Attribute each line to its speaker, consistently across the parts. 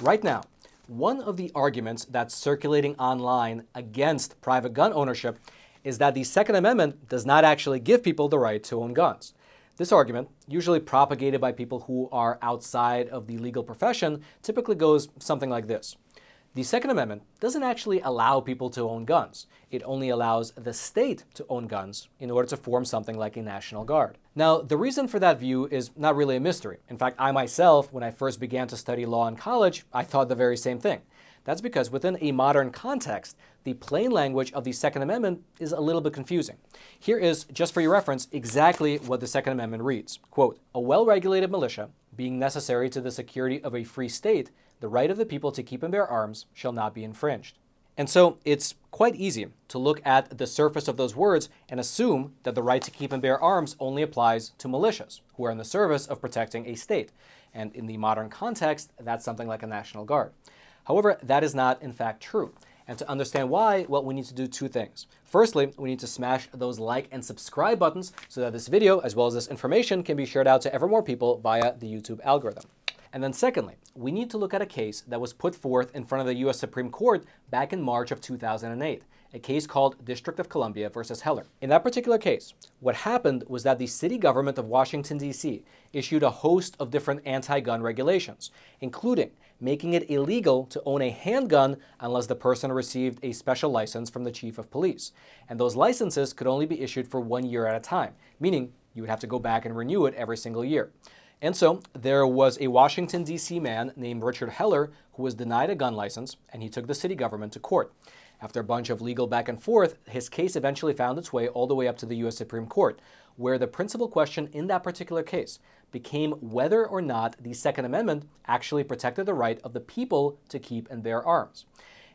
Speaker 1: Right now, one of the arguments that's circulating online against private gun ownership is that the Second Amendment does not actually give people the right to own guns. This argument, usually propagated by people who are outside of the legal profession, typically goes something like this. The Second Amendment doesn't actually allow people to own guns. It only allows the state to own guns in order to form something like a National Guard. Now, the reason for that view is not really a mystery. In fact, I myself, when I first began to study law in college, I thought the very same thing. That's because within a modern context, the plain language of the Second Amendment is a little bit confusing. Here is, just for your reference, exactly what the Second Amendment reads. Quote, "A well-regulated militia, being necessary to the security of a free state, the right of the people to keep and bear arms shall not be infringed." And so it's quite easy to look at the surface of those words and assume that the right to keep and bear arms only applies to militias who are in the service of protecting a state. And in the modern context, that's something like a National Guard. However, that is not in fact true. And to understand why, well, we need to do two things. Firstly, we need to smash those like and subscribe buttons so that this video, as well as this information, can be shared out to ever more people via the YouTube algorithm. And then secondly, we need to look at a case that was put forth in front of the U.S. Supreme Court back in March of 2008, a case called District of Columbia versus Heller. In that particular case, what happened was that the city government of Washington, D.C. issued a host of different anti-gun regulations, including making it illegal to own a handgun unless the person received a special license from the chief of police. And those licenses could only be issued for 1 year at a time, meaning you would have to go back and renew it every single year. And so there was a Washington, D.C. man named Richard Heller who was denied a gun license, and he took the city government to court. After a bunch of legal back and forth, his case eventually found its way all the way up to the U.S. Supreme Court, where the principal question in that particular case became whether or not the Second Amendment actually protected the right of the people to keep and bear arms.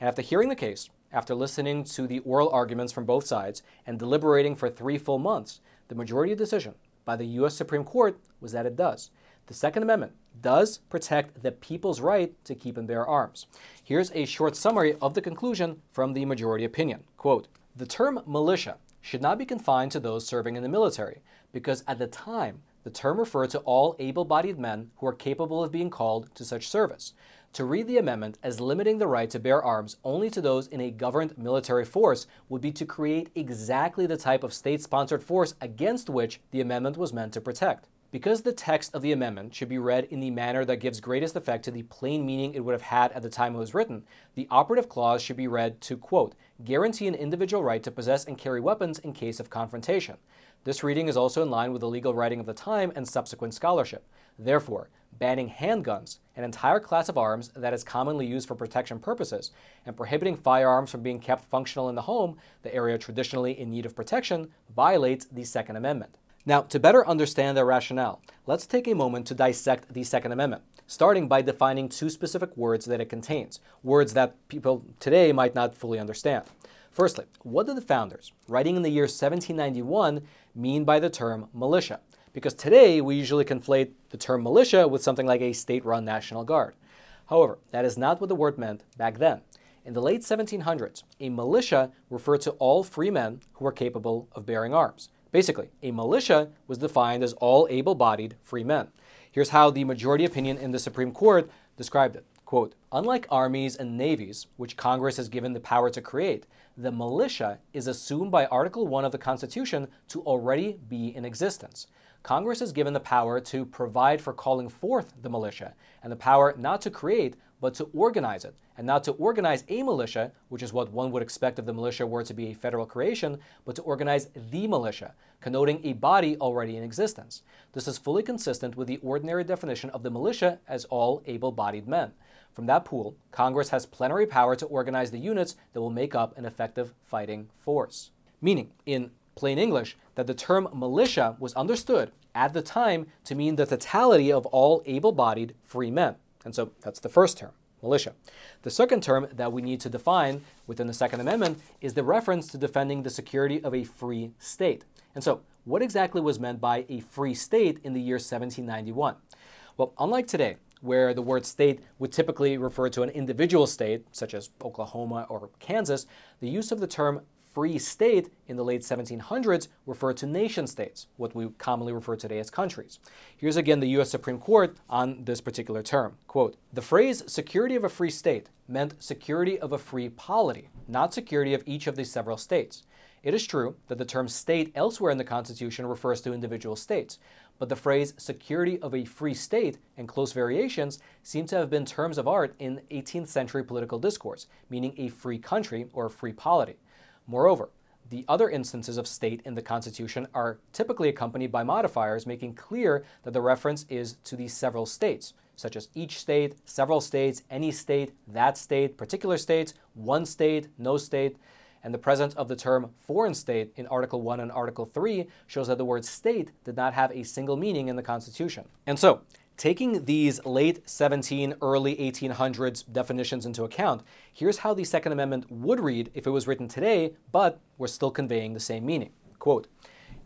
Speaker 1: And after hearing the case, after listening to the oral arguments from both sides, and deliberating for 3 full months, the majority decision by the U.S. Supreme Court was that it does. The Second Amendment does protect the people's right to keep and bear arms. Here's a short summary of the conclusion from the majority opinion. Quote, "The term militia should not be confined to those serving in the military, because at the time, the term referred to all able-bodied men who are capable of being called to such service. To read the amendment as limiting the right to bear arms only to those in a governed military force would be to create exactly the type of state-sponsored force against which the amendment was meant to protect. Because the text of the amendment should be read in the manner that gives greatest effect to the plain meaning it would have had at the time it was written, the operative clause should be read to, quote, guarantee an individual right to possess and carry weapons in case of confrontation. This reading is also in line with the legal writing of the time and subsequent scholarship. Therefore, banning handguns, an entire class of arms that is commonly used for protection purposes, and prohibiting firearms from being kept functional in the home, the area traditionally in need of protection, violates the Second Amendment." Now, to better understand their rationale, let's take a moment to dissect the Second Amendment, starting by defining 2 specific words that it contains, words that people today might not fully understand. Firstly, what did the founders, writing in the year 1791, mean by the term militia? Because today we usually conflate the term militia with something like a state-run National Guard. However, that is not what the word meant back then. In the late 1700s, a militia referred to all free men who were capable of bearing arms. Basically, a militia was defined as all able-bodied free men. Here's how the majority opinion in the Supreme Court described it. Quote, "Unlike armies and navies, which Congress has given the power to create, the militia is assumed by Article 1 of the Constitution to already be in existence. Congress is given the power to provide for calling forth the militia, and the power not to create, but to organize it, and not to organize a militia, which is what one would expect if the militia were to be a federal creation, but to organize the militia, connoting a body already in existence. This is fully consistent with the ordinary definition of the militia as all able-bodied men. From that pool, Congress has plenary power to organize the units that will make up an effective fighting force." Meaning, in plain English, that the term militia was understood at the time to mean the totality of all able-bodied free men. And so that's the first term, militia. The second term that we need to define within the Second Amendment is the reference to defending the security of a free state. And so what exactly was meant by a free state in the year 1791? Well, unlike today, where the word state would typically refer to an individual state, such as Oklahoma or Kansas, the use of the term free state in the late 1700s referred to nation states, what we commonly refer today as countries. Here's again the U.S. Supreme Court on this particular term. Quote, "The phrase security of a free state meant security of a free polity, not security of each of the several states. It is true that the term state elsewhere in the Constitution refers to individual states, but the phrase security of a free state and close variations seem to have been terms of art in 18th century political discourse, meaning a free country or a free polity. Moreover, the other instances of state in the Constitution are typically accompanied by modifiers making clear that the reference is to the several states, such as each state, several states, any state, that state, particular states, one state, no state. And the presence of the term foreign state in Article 1 and Article 3 shows that the word state did not have a single meaning in the Constitution. And so, taking these late 1700s, early 1800s definitions into account, here's how the Second Amendment would read if it was written today, but we're still conveying the same meaning. Quote,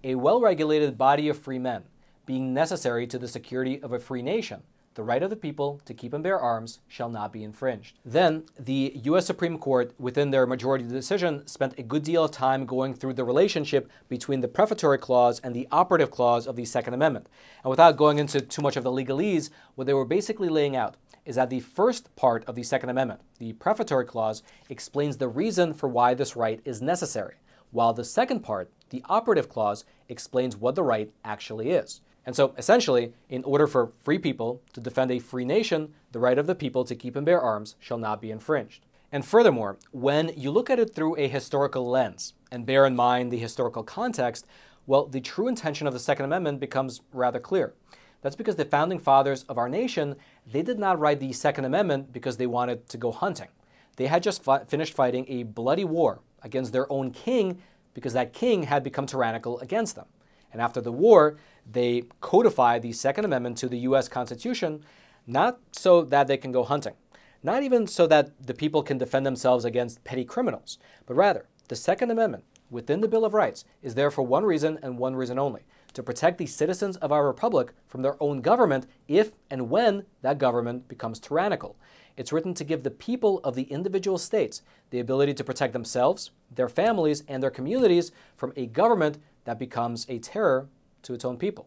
Speaker 1: "A well-regulated body of free men, being necessary to the security of a free nation, the right of the people to keep and bear arms shall not be infringed." Then, the U.S. Supreme Court, within their majority decision, spent a good deal of time going through the relationship between the prefatory clause and the operative clause of the Second Amendment. And without going into too much of the legalese, what they were basically laying out is that the first part of the Second Amendment, the prefatory clause, explains the reason for why this right is necessary, while the second part, the operative clause, explains what the right actually is. And so, essentially, in order for free people to defend a free nation, the right of the people to keep and bear arms shall not be infringed. And furthermore, when you look at it through a historical lens and bear in mind the historical context, well, the true intention of the Second Amendment becomes rather clear. That's because the founding fathers of our nation, they did not write the Second Amendment because they wanted to go hunting. They had just finished fighting a bloody war against their own king because that king had become tyrannical against them. And after the war, they codified the Second Amendment to the U.S. Constitution, not so that they can go hunting, not even so that the people can defend themselves against petty criminals, but rather, the Second Amendment, within the Bill of Rights, is there for one reason and one reason only: to protect the citizens of our republic from their own government if and when that government becomes tyrannical. It's written to give the people of the individual states the ability to protect themselves, their families, and their communities from a government that becomes a terror to its own people.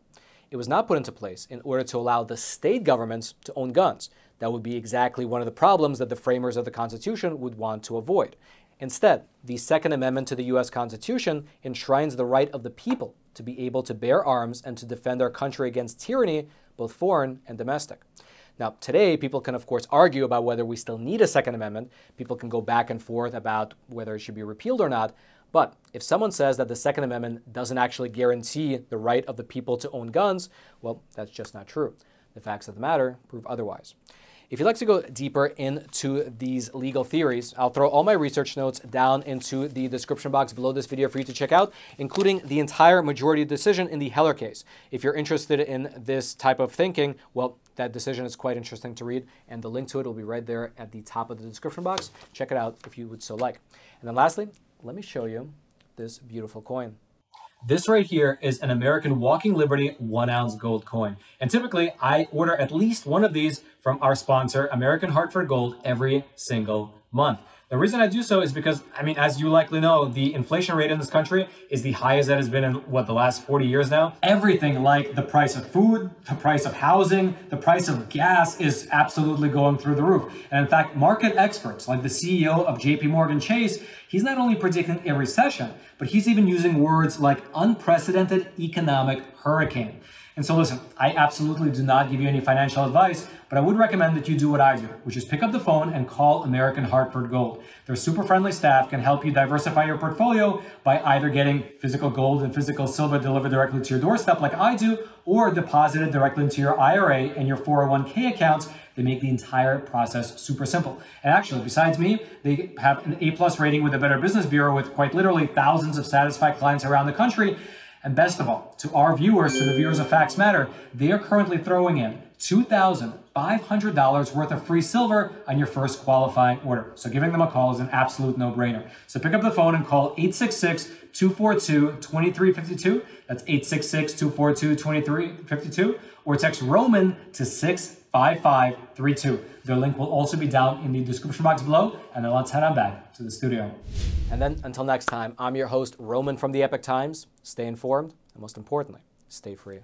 Speaker 1: It was not put into place in order to allow the state governments to own guns. That would be exactly one of the problems that the framers of the Constitution would want to avoid. Instead, the Second Amendment to the U.S. Constitution enshrines the right of the people to be able to bear arms and to defend our country against tyranny, both foreign and domestic. Now, today, people can, of course, argue about whether we still need a Second Amendment. People can go back and forth about whether it should be repealed or not. But if someone says that the Second Amendment doesn't actually guarantee the right of the people to own guns, well, that's just not true. The facts of the matter prove otherwise. If you'd like to go deeper into these legal theories, I'll throw all my research notes down into the description box below this video for you to check out, including the entire majority decision in the Heller case. If you're interested in this type of thinking, well, that decision is quite interesting to read, and the link to it will be right there at the top of the description box. Check it out if you would so like. And then lastly, let me show you this beautiful coin. This right here is an American Walking Liberty 1-ounce gold coin. And typically, I order at least one of these from our sponsor, American Hartford Gold, every single month. The reason I do so is because, as you likely know, the inflation rate in this country is the highest that has been in, the last 40 years now. Everything like the price of food, the price of housing, the price of gas is absolutely going through the roof. And in fact, market experts like the CEO of JP Morgan Chase, he's not only predicting a recession, but he's even using words like unprecedented economic hurricane. And so listen, I absolutely do not give you any financial advice, but I would recommend that you do what I do, which is pick up the phone and call American Hartford Gold. Their super friendly staff can help you diversify your portfolio by either getting physical gold and physical silver delivered directly to your doorstep like I do, or deposited directly into your IRA and your 401k accounts. They make the entire process super simple. And actually, besides me, they have an A+ rating with the Better Business Bureau with quite literally thousands of satisfied clients around the country. And best of all, to our viewers, to the viewers of Facts Matter, they are currently throwing in $2,500 worth of free silver on your first qualifying order. So giving them a call is an absolute no-brainer. So pick up the phone and call 866-242-2352. That's 866-242-2352. Or text Roman to 6
Speaker 2: 5532. The link will also be down in the description box below. And then let's head on back to the studio.
Speaker 1: And then until next time, I'm your host, Roman from the Epoch Times. Stay informed, and most importantly, stay free.